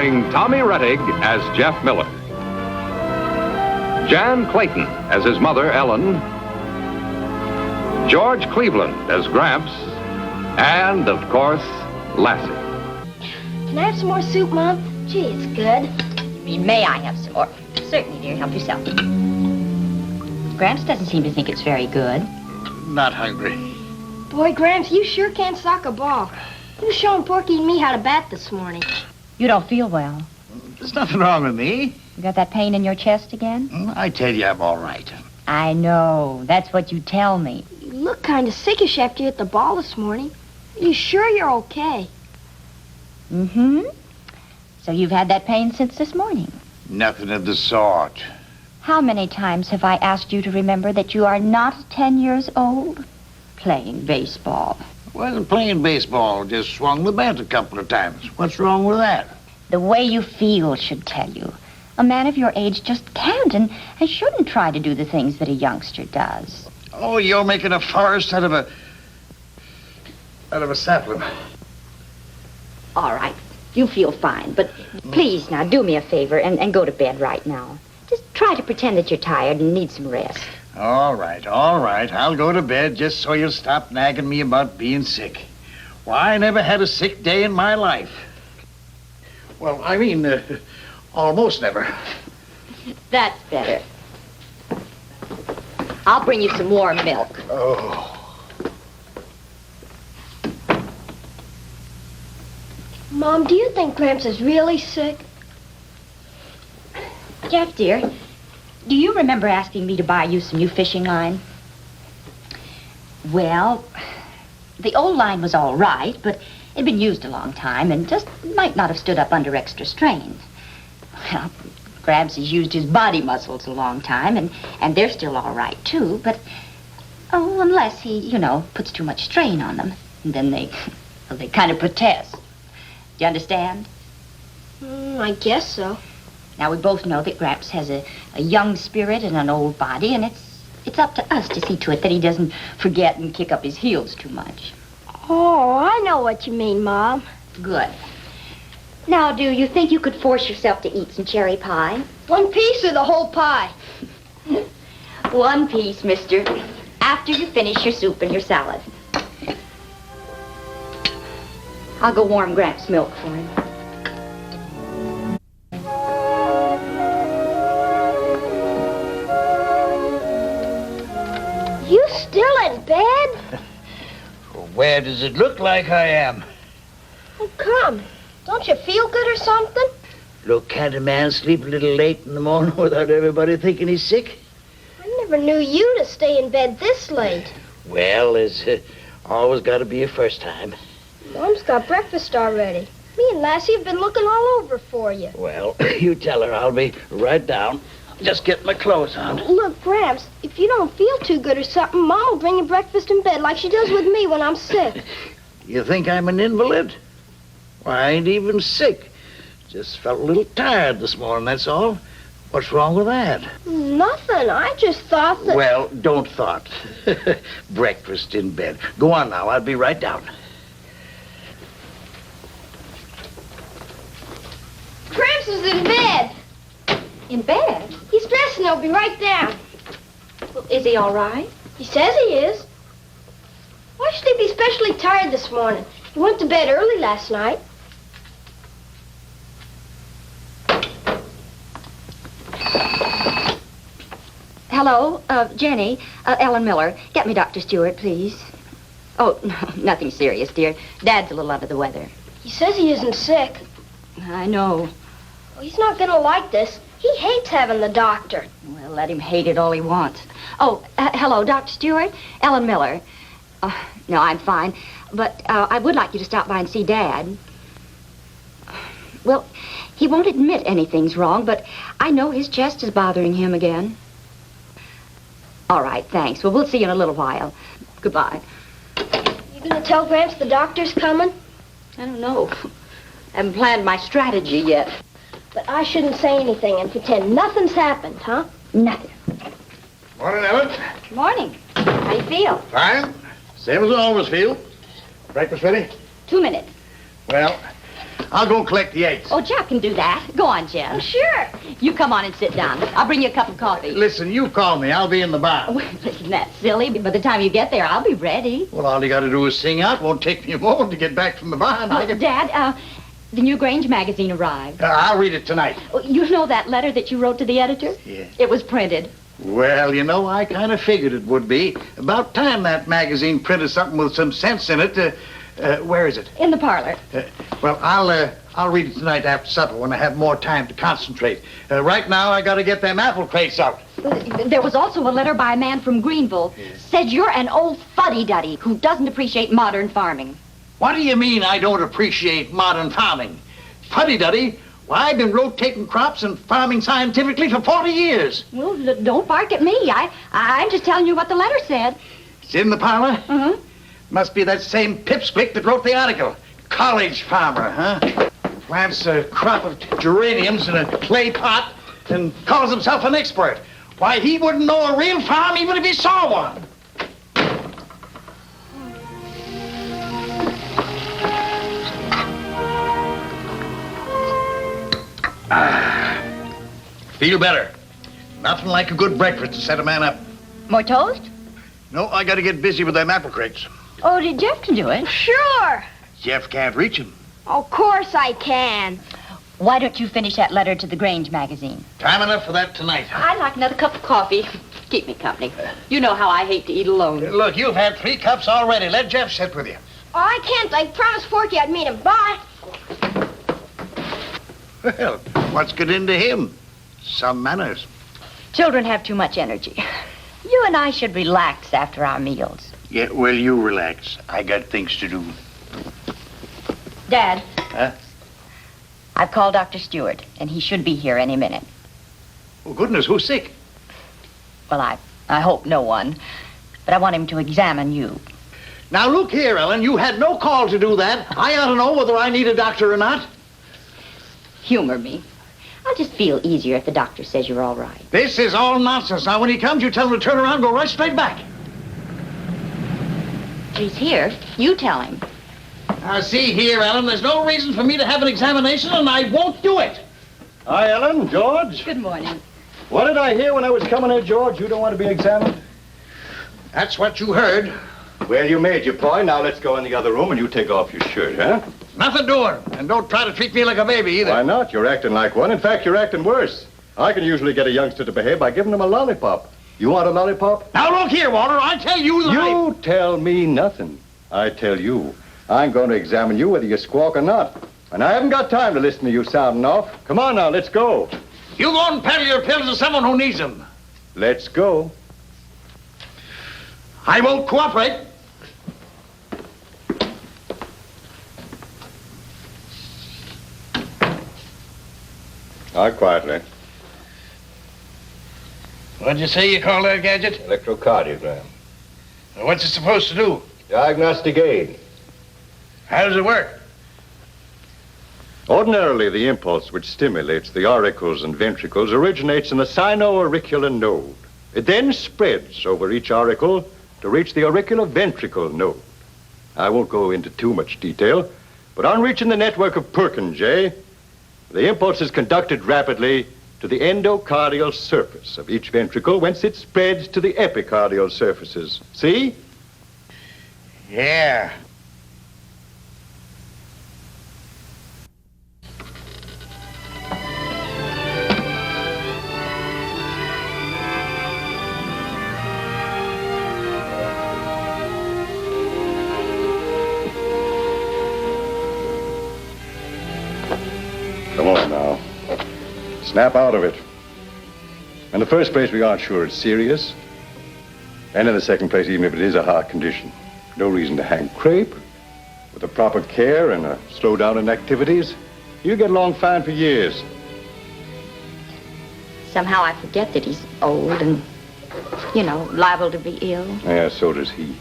starring Tommy Rettig as Jeff Miller, Jan Clayton as his mother, Ellen, George Cleveland as Gramps, and, of course, Lassie. Can I have some more soup, Mom? Gee, it's good. You mean, may I have some more? Certainly, dear. Help yourself. Gramps doesn't seem to think it's very good. Not hungry. Boy, Gramps, you sure can sock a ball. You were showing Porky and me how to bat this morning. You don't feel well. There's nothing wrong with me. You got that pain in your chest again? I tell you, I'm all right. I know. That's what you tell me. You look kind of sickish after you hit the ball this morning. Are you sure you're okay? Mm-hmm. So you've had that pain since this morning? Nothing of the sort. How many times have I asked you to remember that you are not 10 years old? Playing baseball. Wasn't playing baseball, just swung the bat a couple of times. What's wrong with that? The way you feel should tell you. A man of your age just can't and shouldn't try to do the things that a youngster does. Oh, you're making a forest out of a sapling. All right. You feel fine, but please now do me a favor and go to bed right now. Just try to pretend that you're tired and need some rest. All right. I'll go to bed just so you'll stop nagging me about being sick. Why, I never had a sick day in my life. Well, I mean, almost never. That's better. I'll bring you some warm milk. Oh. Mom, do you think Gramps is really sick? Jeff, dear, do you remember asking me to buy you some new fishing line? Well, the old line was all right, but it'd been used a long time and just might not have stood up under extra strain. Well, Gramps has used his body muscles a long time, and they're still all right, too, but, unless he, puts too much strain on them. And then they kind of protest. Do you understand? I guess so. Now, we both know that Gramps has a young spirit and an old body, and it's up to us to see to it that he doesn't forget and kick up his heels too much. Oh, I know what you mean, Mom. Good. Now, do you think you could force yourself to eat some cherry pie? One piece or the whole pie? One piece, mister. After you finish your soup and your salad. I'll go warm Gramps' milk for him. You still in bed? Where does it look like I am? Oh, come. Don't you feel good or something? Look, can't a man sleep a little late in the morning without everybody thinking he's sick? I never knew you to stay in bed this late. Well, there's always got to be a first time. Mom's got breakfast already. Me and Lassie have been looking all over for you. Well, you tell her I'll be right down. Just get my clothes on. Look, Gramps, if you don't feel too good or something, Mom will bring you breakfast in bed like she does with me when I'm sick. You think I'm an invalid? Why, I ain't even sick. Just felt a little tired this morning, that's all. What's wrong with that? Nothing. I just thought that... Well, don't thought. Breakfast in bed. Go on now. I'll be right down. Gramps is in bed. In bed? He's dressed and he'll be right down. Well, is he all right? He says he is. Why should he be especially tired this morning? He went to bed early last night. Hello, Jenny, Ellen Miller. Get me Dr. Stewart, please. Oh, no, nothing serious, dear. Dad's a little under the weather. He says he isn't sick. I know. Well, he's not gonna like this. He hates having the doctor. Well, let him hate it all he wants. Oh, hello, Dr. Stewart. Ellen Miller. No, I'm fine. But I would like you to stop by and see Dad. Well, he won't admit anything's wrong, but I know his chest is bothering him again. All right, thanks. Well, we'll see you in a little while. Goodbye. You gonna tell Gramps the doctor's coming? I don't know. I haven't planned my strategy yet. But I shouldn't say anything and pretend nothing's happened, huh? Nothing. Morning, Ellen. Good morning. How you feel? Fine. Same as I always feel. Breakfast ready? 2 minutes. Well, I'll go collect the eggs. Oh, Jeff can do that. Go on, Jeff. Sure. You come on and sit down. I'll bring you a cup of coffee. Listen, you call me. I'll be in the bar. Well, isn't that silly? By the time you get there, I'll be ready. Well, all you got to do is sing out. Won't take me a moment to get back from the bar. And I can... Dad, the new Grange magazine arrived. I'll read it tonight. Oh, you know that letter that you wrote to the editor? Yeah. It was printed. Well, you know, I kind of figured it would be. About time that magazine printed something with some sense in it. Where is it? In the parlor. Well, I'll read it tonight after supper when I have more time to concentrate. Right now, I got to get them apple crates out. There was also a letter by a man from Greenville. Said you're an old fuddy-duddy who doesn't appreciate modern farming. What do you mean I don't appreciate modern farming? Fuddy-duddy? Why, I've been rotating crops and farming scientifically for 40 years. Well, don't bark at me. I'm just telling you what the letter said. It's in the parlor? Uh-huh. Must be that same pipsqueak that wrote the article. College farmer, huh? Plants a crop of geraniums in a clay pot and calls himself an expert. Why, he wouldn't know a real farm even if he saw one. Feel better. Nothing like a good breakfast to set a man up. More toast? No, I got to get busy with them apple crates. Oh, did Jeff can do it? Sure. Jeff can't reach him. Of course I can. Why don't you finish that letter to the Grange magazine? Time enough for that tonight. I'd like another cup of coffee. Keep me company. You know how I hate to eat alone. Look, you've had 3 cups already. Let Jeff sit with you. Oh, I can't. I promised Forky I'd meet him. Bye. Well, what's got into him? Some manners. Children have too much energy. You and I should relax after our meals. Yeah, well, you relax. I got things to do. Dad. Huh? I've called Dr. Stewart, and he should be here any minute. Oh, goodness, who's sick? Well, I hope no one, but I want him to examine you. Now, look here, Ellen. You had no call to do that. I ought to know whether I need a doctor or not. Humor me. I'll just feel easier if the doctor says you're all right. This is all nonsense. Now, when he comes, you tell him to turn around and go right straight back. He's here. You tell him. Now, see here, Ellen, there's no reason for me to have an examination, and I won't do it. Hi, Ellen. George. Good morning. What did I hear when I was coming here, George? You don't want to be examined? That's what you heard. Well, you made your point. Now let's go in the other room and you take off your shirt, huh? Nothing doing. And don't try to treat me like a baby either. Why not? You're acting like one. In fact, you're acting worse. I can usually get a youngster to behave by giving them a lollipop. You want a lollipop? Now, look here, Walter. I tell you the You tell me nothing. I tell you. I'm going to examine you whether you squawk or not. And I haven't got time to listen to you sounding off. Come on now, let's go. You go and peddle your pills to someone who needs them. Let's go. I won't cooperate. All right, quietly. What'd you say you call that gadget? Electrocardiogram. What's it supposed to do? Diagnostic aid. How does it work? Ordinarily, the impulse which stimulates the auricles and ventricles originates in the sino-auricular node. It then spreads over each auricle to reach the auricular-ventricle node. I won't go into too much detail, but on reaching the network of Purkinje, the impulse is conducted rapidly to the endocardial surface of each ventricle, whence it spreads to the epicardial surfaces. See? Yeah. Come on now. Snap out of it. In the first place, we aren't sure it's serious. And in the second place, even if it is a heart condition, no reason to hang crepe. With the proper care and a slowdown in activities, you get along fine for years. Somehow I forget that he's old and, liable to be ill. Yeah, so does he.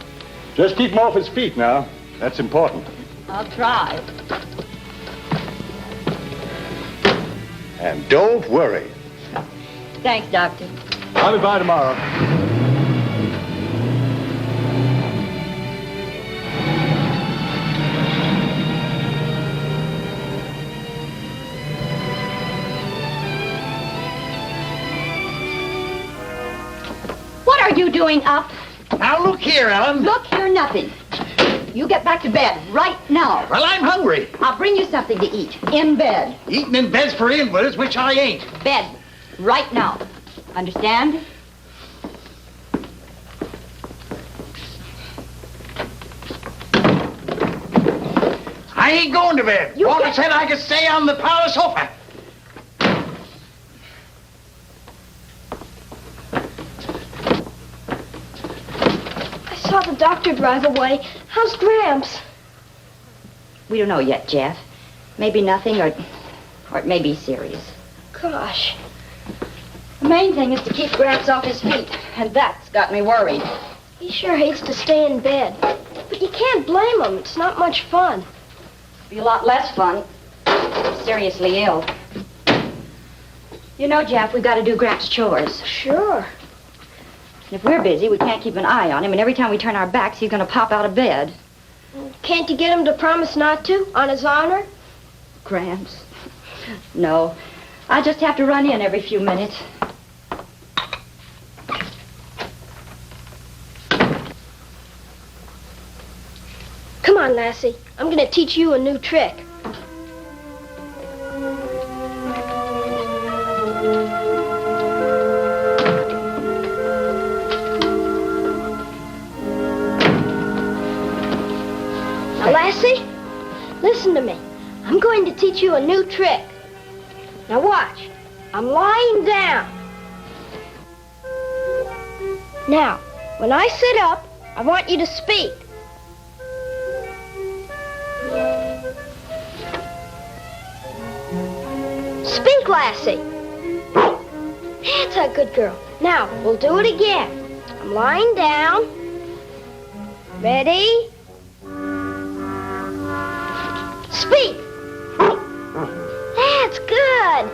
Just keep him off his feet now. That's important. I'll try. And don't worry. Thanks, Doctor. I'll be by tomorrow. are you doing up? Now, look here, Ellen. Look here, nothing. You get back to bed right now. Well, I'm hungry. I'll bring you something to eat. In bed. Eating in beds for invalids, which I ain't. Bed. Right now. Understand? I ain't going to bed. Walter said I could stay on the parlor sofa. I saw the doctor drive away. How's Gramps? We don't know yet, Jeff. Maybe nothing, or it may be serious. Gosh. The main thing is to keep Gramps off his feet, and that's got me worried. He sure hates to stay in bed. But you can't blame him. It's not much fun. Be a lot less fun. Seriously ill. You know, Jeff, we've got to do Gramps' chores. Sure. And if we're busy, we can't keep an eye on him, and every time we turn our backs, he's going to pop out of bed. Can't you get him to promise not to, on his honor? Gramps? No. I just have to run in every few minutes. Come on, Lassie. I'm going to teach you a new trick. Now, Lassie, listen to me. I'm going to teach you a new trick. Now watch. I'm lying down. Now, when I sit up, I want you to speak. Speak, Lassie. That's a good girl. Now, we'll do it again. I'm lying down. Ready? Speak. That's good.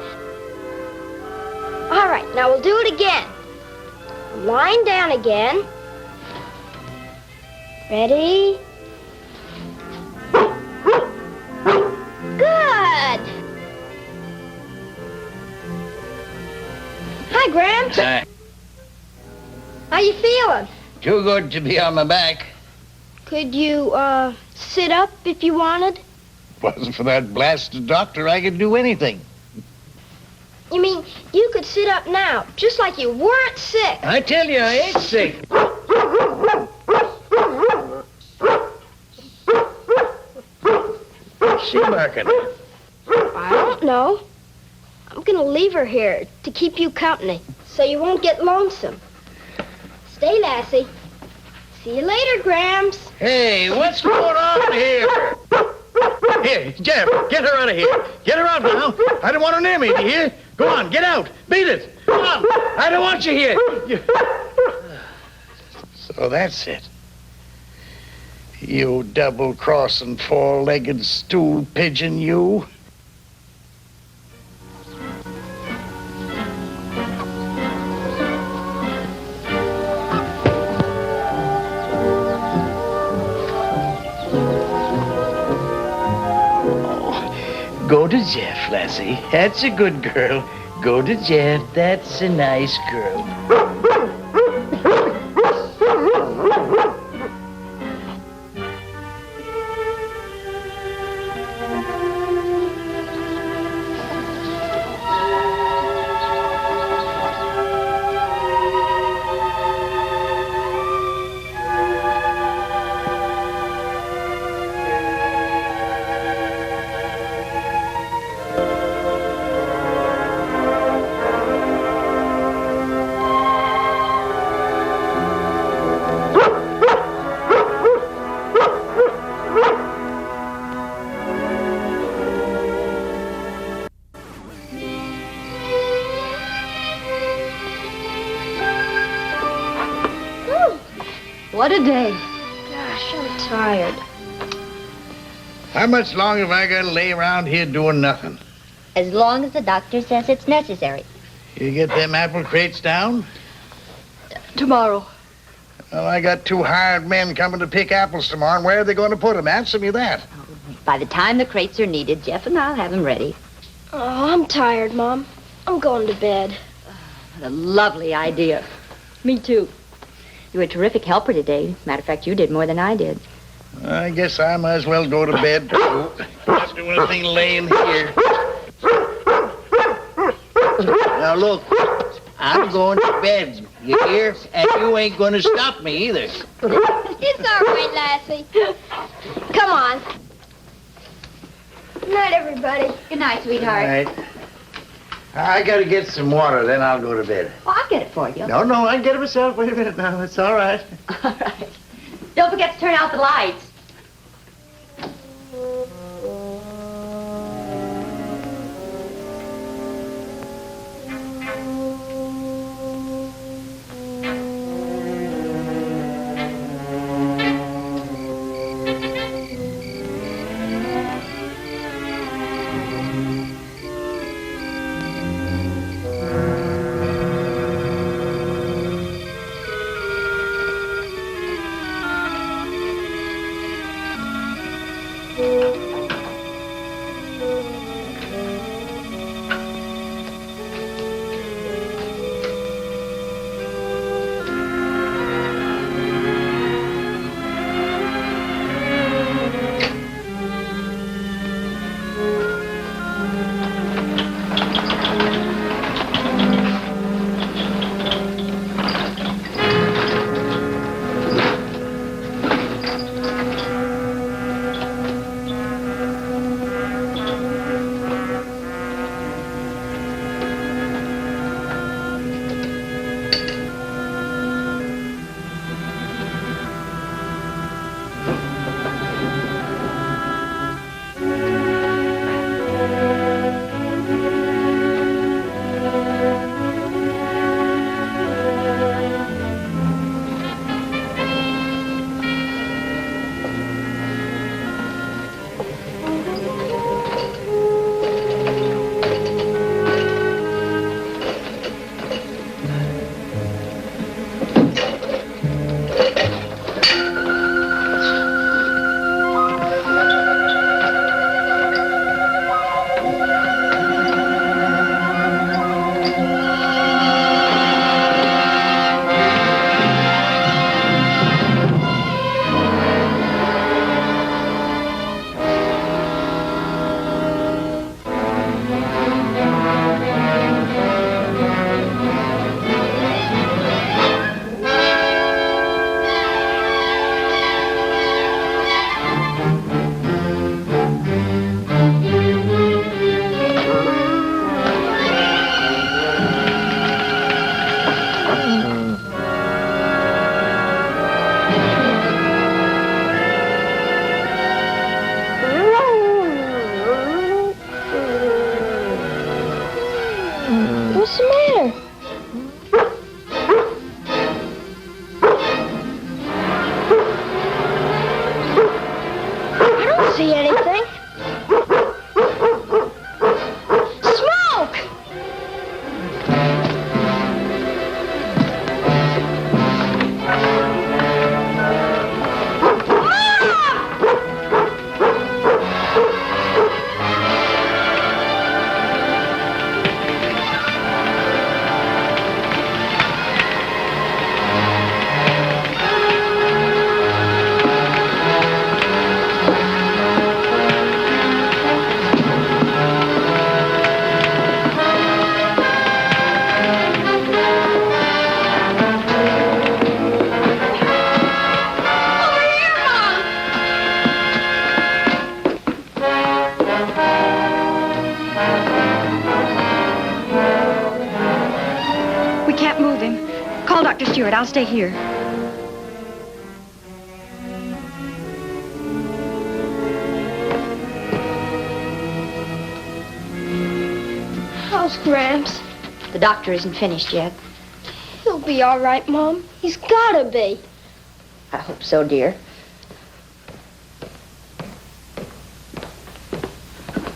All right, now we'll do it again. I'm lying down again. Ready? Good. Hi, Gramps. Hi. How you feeling? Too good to be on my back. Could you, sit up if you wanted? Wasn't for that blasted doctor, I could do anything. You mean you could sit up now, just like you weren't sick? I tell you, I ain't sick. What's she barking? I don't know. I'm gonna leave her here to keep you company, so you won't get lonesome. Stay, Lassie. See you later, Gramps. Hey, what's going on here? Here, Jeff, get her out of here. Get her out now. I don't want her near me, do you hear? Go on, get out. Beat it. Come on. I don't want you here. So that's it. You double-crossing, four-legged stool pigeon, you. Go to Jeff, Lassie. That's a good girl. Go to Jeff. That's a nice girl. What a day. Gosh, I'm tired. How much longer have I got to lay around here doing nothing? As long as the doctor says it's necessary. You get them apple crates down? Tomorrow. Well, I got 2 hired men coming to pick apples tomorrow, and where are they going to put them? Answer me that. By the time the crates are needed, Jeff and I'll have them ready. Oh, I'm tired, Mom. I'm going to bed. What a lovely idea. Me too. You were a terrific helper today. Matter of fact, you did more than I did. I guess I might as well go to bed, too. Not doing a thing laying here. Now, look, I'm going to bed, you hear? And you ain't going to stop me either. It's all right, Lassie. Come on. Good night, everybody. Good night, sweetheart. All right. I got to get some water, then I'll go to bed. Well, I'll get it for you. No, I get it myself. Wait a minute now. It's all right. All right. Don't forget to turn out the lights. What's the matter? I don't see anything. Smoke! Dr. Stewart, I'll stay here. How's Gramps? The doctor isn't finished yet. He'll be all right, Mom. He's gotta be. I hope so, dear.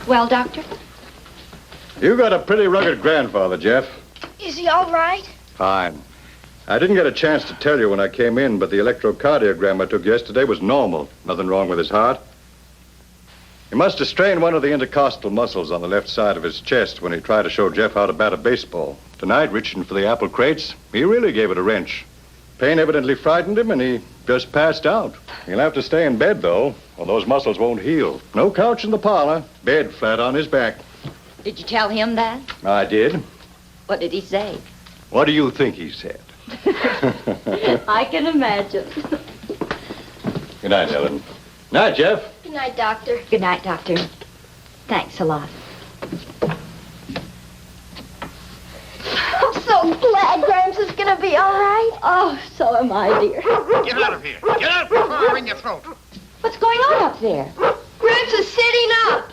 Well, Doctor? You got a pretty rugged grandfather, Jeff. Is he all right? Fine. I didn't get a chance to tell you when I came in, but the electrocardiogram I took yesterday was normal. Nothing wrong with his heart. He must have strained one of the intercostal muscles on the left side of his chest when he tried to show Jeff how to bat a baseball. Tonight, reaching for the apple crates, he really gave it a wrench. Pain evidently frightened him, and he just passed out. He'll have to stay in bed, though, or those muscles won't heal. No couch in the parlor. Bed flat on his back. Did you tell him that? I did. What did he say? What do you think he said? I can imagine. Good night, Helen. Night, Jeff. Good night, Doctor. Good night, Doctor. Thanks a lot. I'm so glad Gramps is gonna be all right. Oh, so am I, dear. Get out of here. Get out before I wring your throat. What's going on up there? Gramps is sitting up.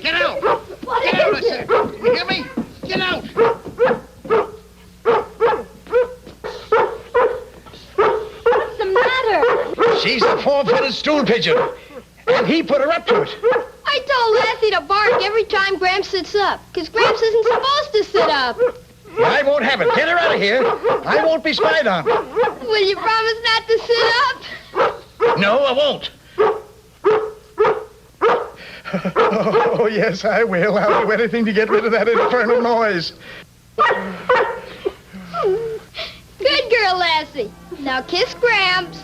Get out. What Get out, I is it? said. You hear me? Get out. What's the matter? She's the four-footed stool pigeon. And he put her up to it. I told Lassie to bark every time Gramps sits up, because Gramps isn't supposed to sit up. I won't have it. Get her out of here. I won't be spied on. Will you promise not to sit up? No, I won't. Oh, yes, I will. I'll do anything to get rid of that infernal noise. Good girl, Lassie. Now kiss Gramps.